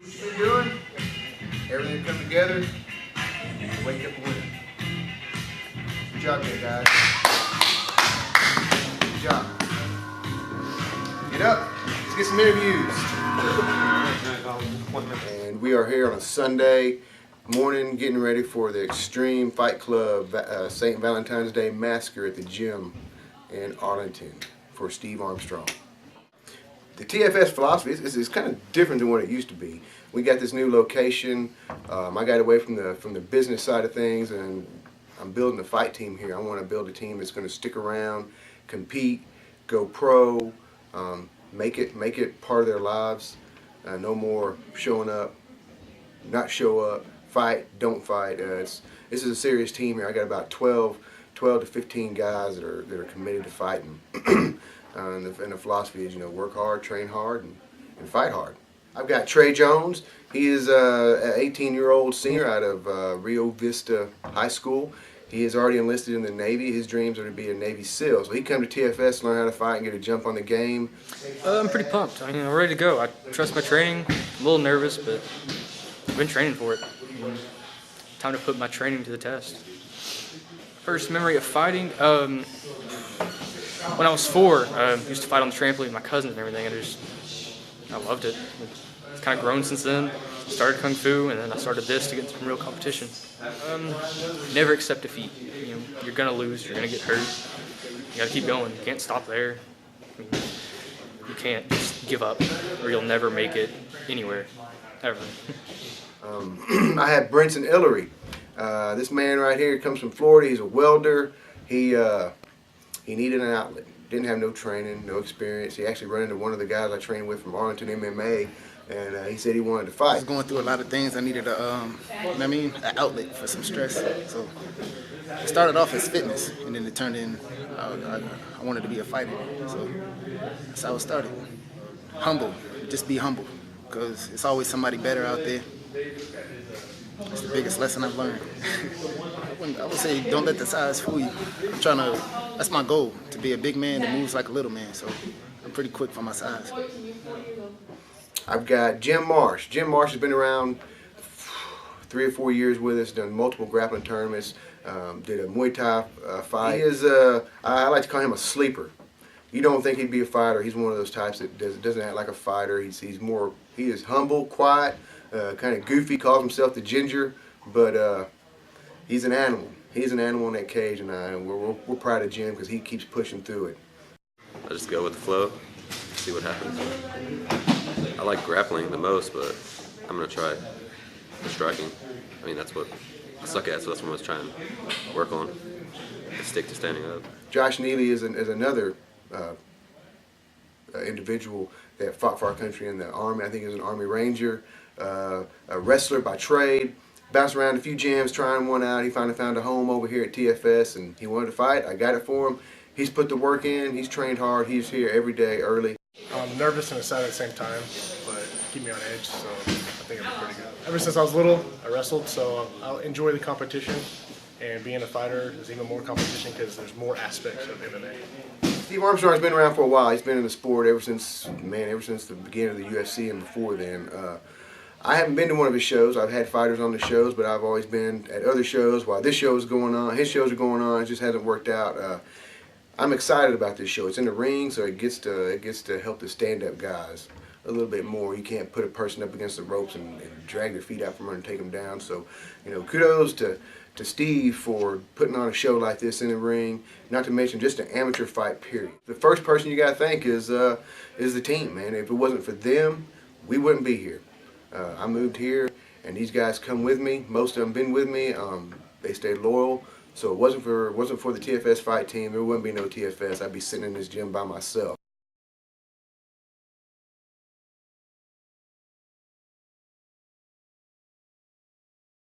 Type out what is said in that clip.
What you been doing? Everything come together. Wake up and win. Good job there, guys. Good job. Get up. Let's get some interviews. And we are here on a Sunday morning getting ready for the Extreme Fight Club St. Valentine's Day Massacre at the gym in Arlington for Steve Armstrong. The TFS philosophy is kind of different than what it used to be. We got this new location. I got away from the business side of things, and I'm building a fight team here. I want to build a team that's going to stick around, compete, go pro, make it part of their lives. No more showing up, not show up, fight, don't fight. This is a serious team here. I got about 12 to 15 guys that are committed to fighting. And the philosophy is, work hard, train hard, and fight hard. I've got Trey Jones. He is an 18-year-old senior out of Rio Vista High School. He is already enlisted in the Navy. His dreams are to be a Navy SEAL. So he come to TFS to learn how to fight and get a jump on the game. I'm pretty pumped. I'm ready to go. I trust my training. I'm a little nervous, but I've been training for it. Time to put my training to the test. First memory of fighting. When I was 4, I used to fight on the trampoline with my cousins and everything. I loved it. It's kind of grown since then. Started Kung Fu, and then I started this to get into some real competition. Never accept defeat. You're going to lose. You're going to get hurt. You got to keep going. You can't stop there. You can't just give up, or you'll never make it anywhere, ever. I had Brenton Ellery. This man right here comes from Florida. He's a welder. He needed an outlet. Didn't have no training, no experience. He actually ran into one of the guys I trained with from Arlington MMA, and he said he wanted to fight. I was going through a lot of things. I needed an outlet for some stress. So it started off as fitness, and then it turned in, I wanted to be a fighter. So that's how it started. Humble, just be humble, because it's always somebody better out there. That's the biggest lesson I've learned. I would say don't let the size fool you. That's my goal, to be a big man that moves like a little man, so I'm pretty quick for my size. I've got Jim Marsh. Jim Marsh has been around 3 or 4 years with us, done multiple grappling tournaments, did a Muay Thai fight. He is, I like to call him a sleeper. You don't think he'd be a fighter. He's one of those types that doesn't act like a fighter. He is humble, quiet, kind of goofy, calls himself the Ginger, but he's an animal. He's an animal in that cage, and we're proud of Jim because he keeps pushing through it. I just go with the flow, see what happens. I like grappling the most, but I'm going to try the striking. I mean, that's what I suck at, so that's what I'm going to try and work on. Stick to standing up. Josh Neely is another individual that fought for our country in the Army. I think he was an Army Ranger, a wrestler by trade. Bounced around a few gyms trying one out. He finally found a home over here at TFS, and he wanted to fight. I got it for him. He's put the work in. He's trained hard. He's here every day early. I'm nervous and excited at the same time, but keep me on edge, so I think I'll be pretty good. Ever since I was little, I wrestled, so I'll enjoy the competition, and being a fighter is even more competition because there's more aspects of MMA. Steve Armstrong has been around for a while. He's been in the sport ever since the beginning of the UFC and before then. I haven't been to one of his shows. I've had fighters on the shows, but I've always been at other shows while this show is going on. His shows are going on. It just hasn't worked out. I'm excited about this show. It's in the ring, so it gets to help the stand-up guys a little bit more. You can't put a person up against the ropes and drag their feet out from under and take them down. So, kudos to Steve for putting on a show like this in the ring. Not to mention just an amateur fight. Period. The first person you got to thank is the team, man. If it wasn't for them, we wouldn't be here. I moved here, and these guys come with me. Most of them been with me. They stayed loyal. So it wasn't for the TFS fight team. There wouldn't be no TFS. I'd be sitting in this gym by myself.